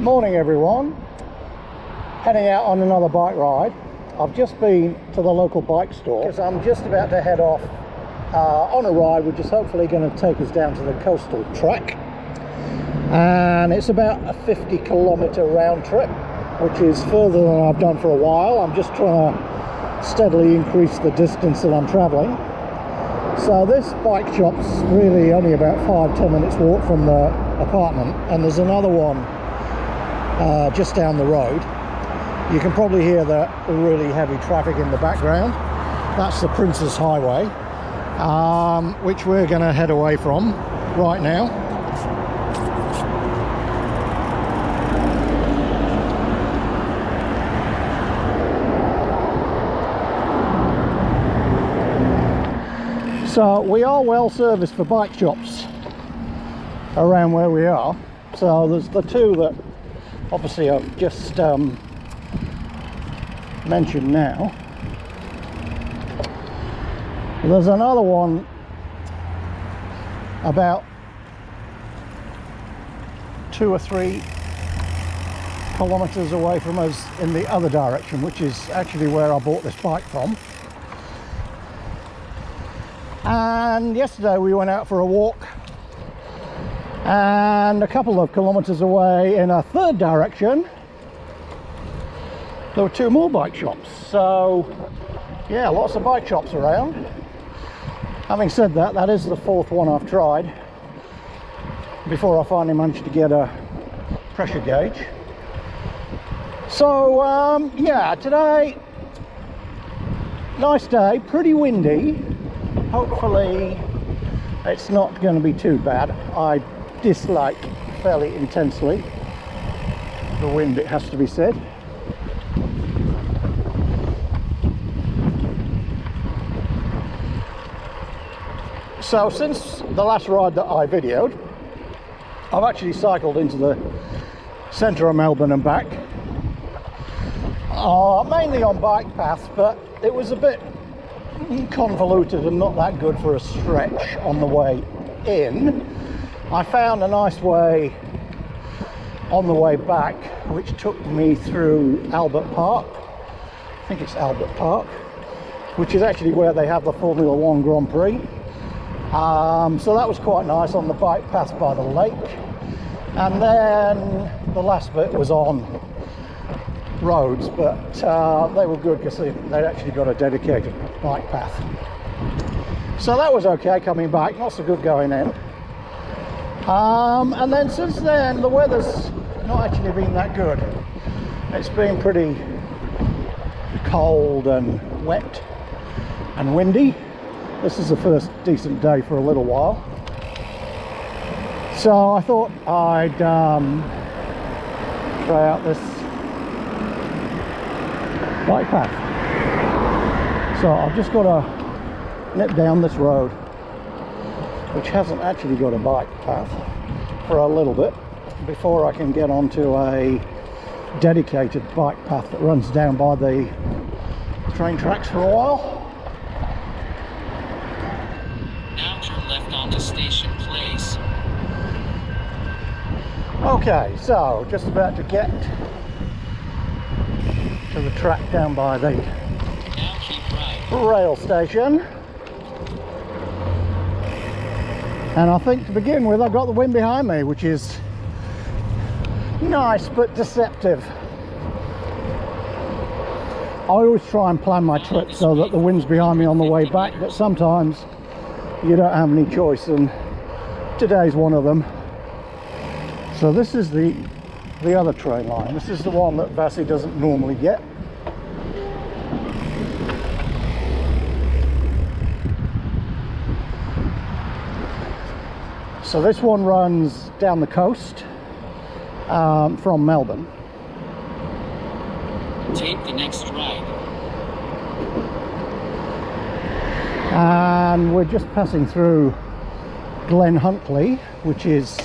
Morning everyone, heading out on another bike ride. I've just been to the local bike store because I'm just about to head off on a ride which is hopefully going to take us down to the coastal track, and it's about a 50-kilometre round trip, which is further than I've done for a while. I'm just trying to steadily increase the distance that I'm travelling. So this bike shop's really only about 5-10 minutes walk from the apartment, and there's another one just down the road. You can probably hear the really heavy traffic in the background. That's the Princess Highway, which we're going to head away from right now. So we are well serviced for bike shops around where we are. So there's the two that obviously I've just mentioned now. There's another one about 2 or 3 kilometers away from us in the other direction, which is actually where I bought this bike from. And yesterday we went out for a walk, and a couple of kilometers away in a third direction there were 2 more bike shops. So yeah, lots of bike shops around. Having said that, that is the 4th one I've tried before I finally managed to get a pressure gauge. So yeah, today, nice day, pretty windy. Hopefully it's not going to be too bad. I dislike fairly intensely the wind, it has to be said. So since the last ride that I videoed, I've actually cycled into the centre of Melbourne and back, mainly on bike paths, but it was a bit convoluted and not that good for a stretch on the way in. I found a nice way on the way back which took me through Albert Park. I think it's Albert Park, which is actually where they have the Formula 1 Grand Prix. So that was quite nice on the bike path by the lake. And then the last bit was on roads, but they were good because they'd actually got a dedicated bike path. So that was okay coming back, not so good going in. And then since then the weather's not actually been that good. It's been pretty cold and wet and windy. This is the first decent day for a little while. So I thought I'd try out this bike path. So I've just got to nip down this road, which hasn't actually got a bike path, for a little bit before I can get onto a dedicated bike path that runs down by the train tracks for a while. Now turn left onto Station Place. Okay, so just about to get to the track down by the rail station, and I think to begin with I've got the wind behind me, which is nice but deceptive. I always try and plan my trip so that the wind's behind me on the way back, but sometimes you don't have any choice, and today's one of them. So this is the other train line. This is the one that Vassie doesn't normally get. So this one runs down the coast from Melbourne. Take the next right. And we're just passing through Glen Waverley, which is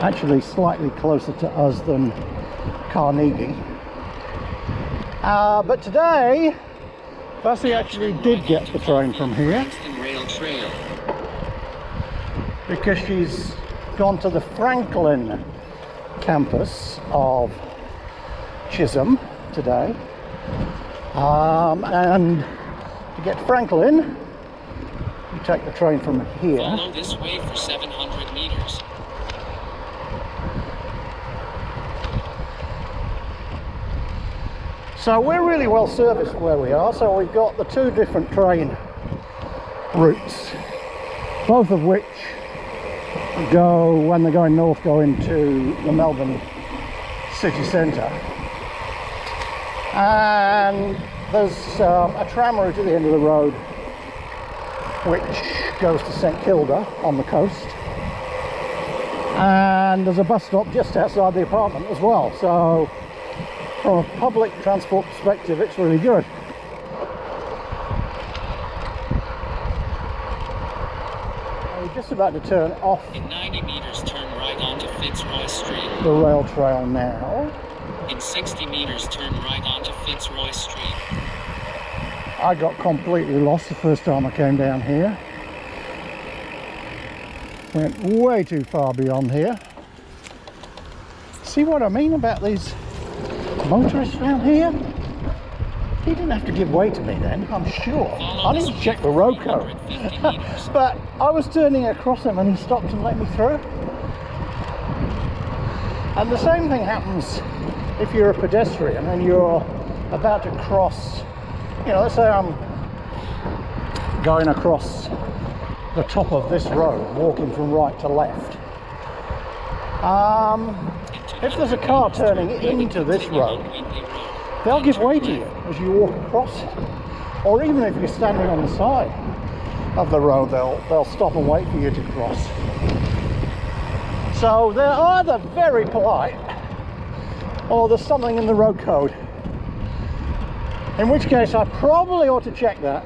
actually slightly closer to us than Carnegie. But today, Vassie actually did get the train from here, because she's gone to the Franklin campus of Chisholm today. And to get to Franklin, you take the train from here. Follow this way for 700 meters. So we're really well serviced where we are. So we've got the two different train routes, both of which go, when they're going north, go into the Melbourne city centre. And there's a tram route at the end of the road which goes to St Kilda on the coast, and there's a bus stop just outside the apartment as well. So from a public transport perspective, it's really good. We're just about to turn off In 90 meters, turn right onto Fitzroy Street. the rail trail now. In 60 meters, turn right onto Fitzroy Street. I got completely lost the first time I came down here. Went way too far beyond here. See what I mean about these motorists around here? He didn't have to give way to me then, I'm sure. I didn't check the road code. But I was turning across him and he stopped and let me through. And the same thing happens if you're a pedestrian and you're about to cross, you know, let's say I'm going across the top of this road, walking from right to left. If there's a car turning into this road, they'll give way to you as you walk across it. Or even if you're standing on the side of the road, they'll stop and wait for you to cross. So they're either very polite or there's something in the road code. In which case I probably ought to check that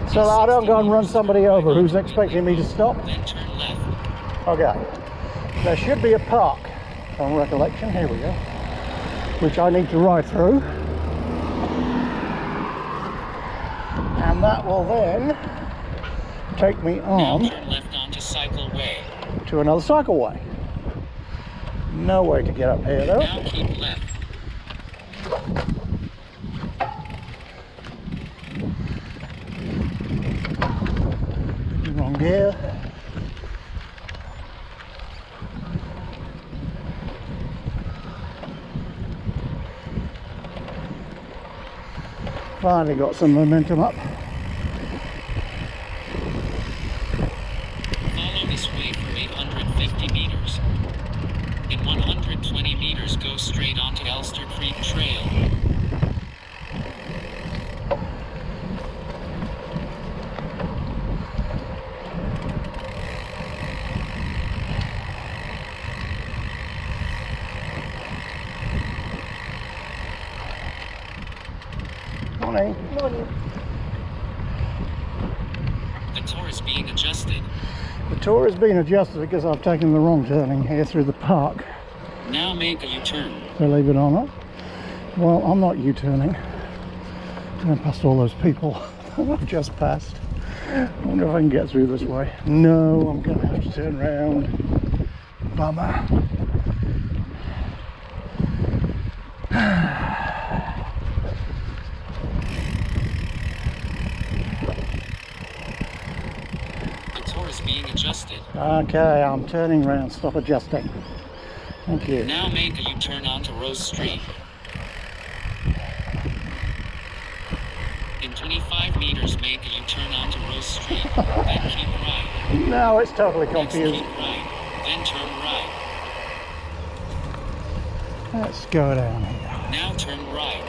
so that I don't go and run somebody over who's expecting me to stop. Then turn left. Okay, there should be a park on recollection, here we go, which I need to ride through, and that will then take me Now on turn left onto Cycleway. to another cycleway. No way to get up here though. Now keep left. Wrong gear. Finally got some momentum up. Follow this way for 850 meters. In 120 meters, go straight onto Elster Creek Trail. Morning. Morning. The tour is being adjusted. The tour has been adjusted because I've taken the wrong turning here through the park, Now make a U-turn. believe it or not. Well, I'm not U-turning. Going past all those people that I've just passed. I wonder if I can get through this way. No, I'm going to have to turn around. Bummer. The tour is being adjusted. Okay, I'm turning around. Stop adjusting. Thank you. Now make a U-turn onto Rose Street. In 25 meters, make a U-turn onto Rose Street. Then keep right. Now it's totally Next, keep confused. right. Then turn right. Let's go down here. Now turn right.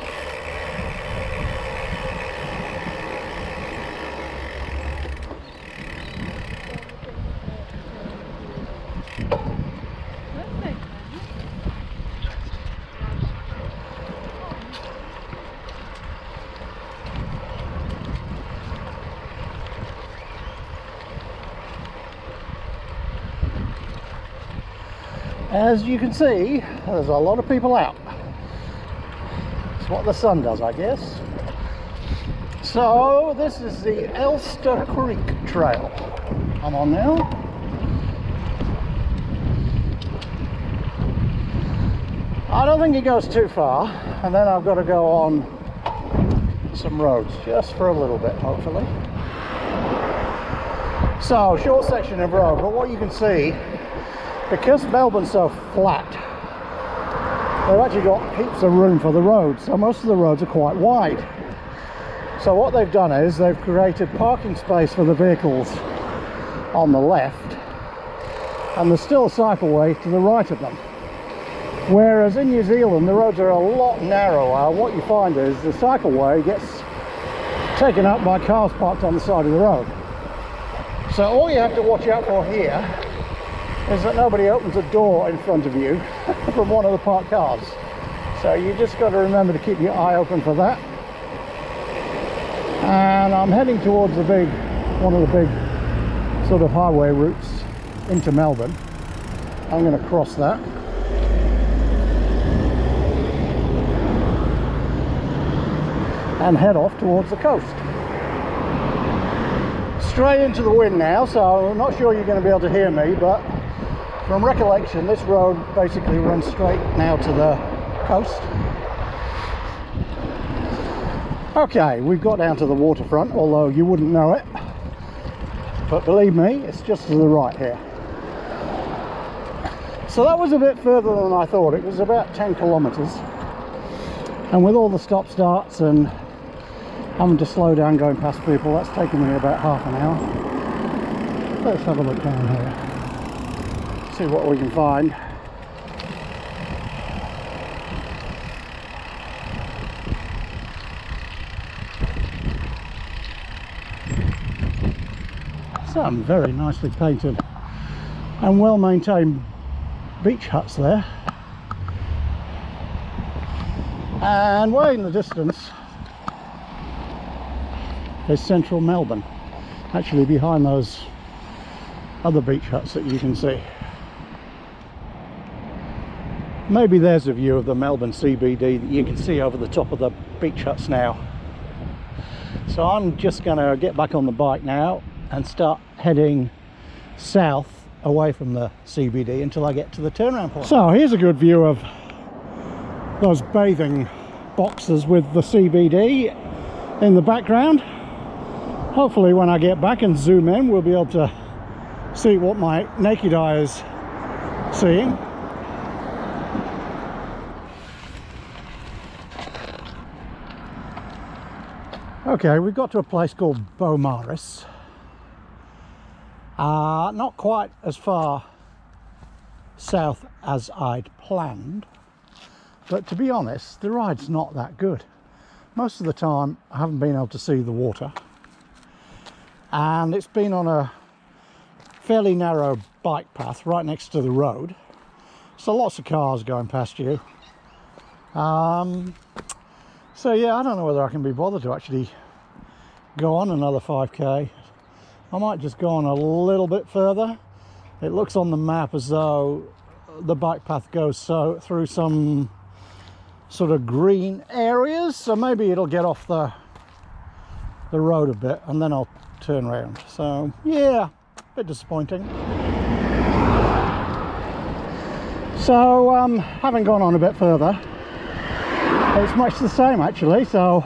As you can see, there's a lot of people out. It's what the sun does, I guess. So this is the Elster Creek Trail I'm on now. I don't think it goes too far, and then I've got to go on some roads just for a little bit, hopefully. So, short section of road, but what you can see, because Melbourne's so flat, they've actually got heaps of room for the roads, so most of the roads are quite wide. So what they've done is they've created parking space for the vehicles on the left, and there's still a cycleway to the right of them. Whereas in New Zealand the roads are a lot narrower. What you find is the cycleway gets taken up by cars parked on the side of the road. So all you have to watch out for here is that nobody opens a door in front of you from one of the parked cars. So you just got to remember to keep your eye open for that. And I'm heading towards one of the big sort of highway routes into Melbourne. I'm going to cross that. And head off towards the coast. Straight into the wind now, so I'm not sure you're going to be able to hear me, but from recollection this road basically runs straight now to the coast. Okay, we've got down to the waterfront, although you wouldn't know it, but believe me, it's just to the right here. So that was a bit further than I thought. It was about 10 kilometres, and with all the stop starts and having to slow down going past people, that's taken me about half an hour. Let's have a look down here, see what we can find. Some very nicely painted and well maintained beach huts there, and way in the distance is central Melbourne, actually behind those other beach huts that you can see. Maybe there's a view of the Melbourne CBD that you can see over the top of the beach huts now. So I'm just going to get back on the bike now and start heading south away from the CBD until I get to the turnaround point. So here's a good view of those bathing boxes with the CBD in the background. Hopefully when I get back and zoom in we'll be able to see what my naked eye is seeing. Okay, we've got to a place called Beaumaris. Not quite as far south as I'd planned, but to be honest, the ride's not that good. Most of the time I haven't been able to see the water, and it's been on a fairly narrow bike path right next to the road, so lots of cars going past you. So yeah, I don't know whether I can be bothered to actually go on another 5k. I might just go on a little bit further. It looks on the map as though the bike path goes through some sort of green areas, so maybe it'll get off the road a bit and then I'll turn around. So yeah, a bit disappointing. So having gone on a bit further, it's much the same actually. So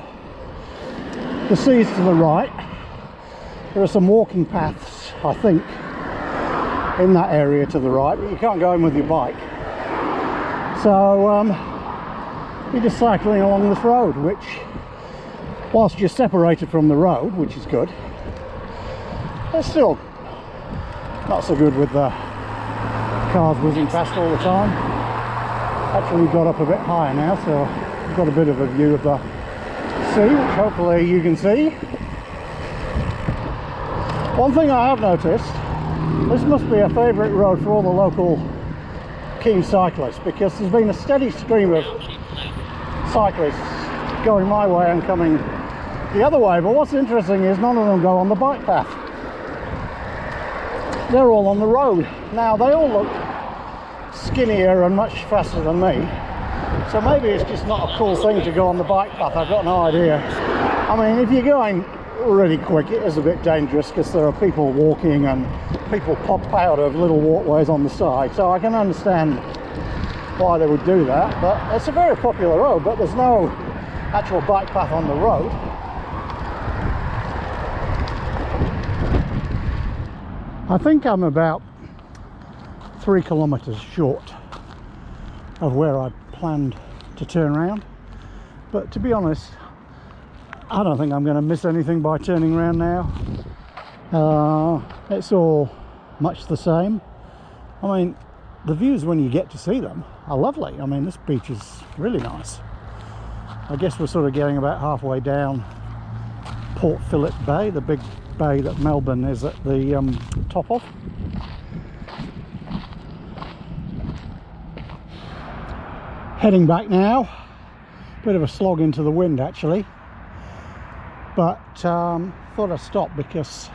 the sea's to the right. There are some walking paths, I think, in that area to the right, but you can't go in with your bike. So you're just cycling along this road, which, whilst you're separated from the road, which is good, it's still not so good with the cars whizzing past all the time. Actually got up a bit higher now, so I've got a bit of a view of the sea, which hopefully you can see. One thing I have noticed, this must be a favourite road for all the local keen cyclists, because there's been a steady stream of cyclists going my way and coming the other way, but what's interesting is none of them go on the bike path. They're all on the road. Now they all look skinnier and much faster than me, so maybe it's just not a cool thing to go on the bike path. I've got no idea. I mean, if you're going really quick, it is a bit dangerous because there are people walking and people pop out of little walkways on the side, so I can understand why they would do that, but it's a very popular road, but there's no actual bike path on the road. I think I'm about 3 kilometers short of where I planned to turn around, but to be honest, I don't think I'm going to miss anything by turning around now. It's all much the same. I mean, the views when you get to see them are lovely. I mean, this beach is really nice. I guess we're sort of getting about halfway down Port Phillip Bay, the big bay that Melbourne is at the top of. Heading back now. Bit of a slog into the wind actually, but thought I'd stop because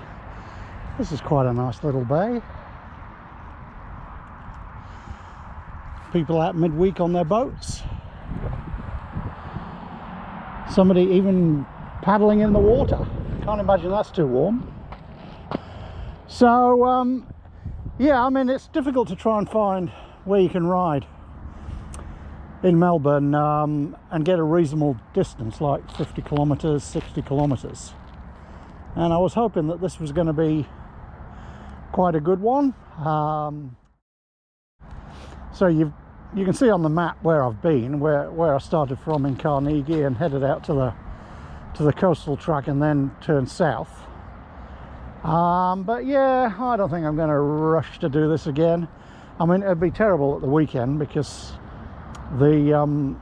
this is quite a nice little bay. People out midweek on their boats. Somebody even paddling in the water. Can't imagine that's too warm. So yeah, I mean, it's difficult to try and find where you can ride in Melbourne and get a reasonable distance, like 50 kilometers, 60 kilometers. And I was hoping that this was going to be quite a good one. So you can see on the map where I've been, where I started from in Carnegie and headed out to the coastal track and then turned south. But yeah, I don't think I'm going to rush to do this again. I mean, it'd be terrible at the weekend because the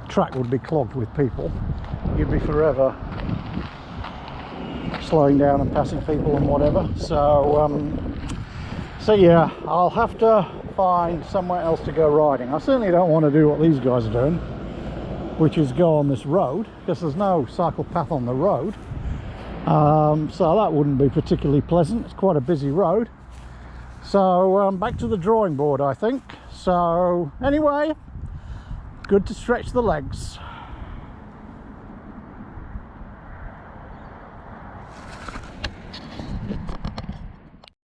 track would be clogged with people. You'd be forever slowing down and passing people and whatever. So yeah, I'll have to find somewhere else to go riding. I certainly don't want to do what these guys are doing, which is go on this road, because there's no cycle path on the road. So that wouldn't be particularly pleasant. It's quite a busy road. So back to the drawing board, I think. So anyway, good to stretch the legs.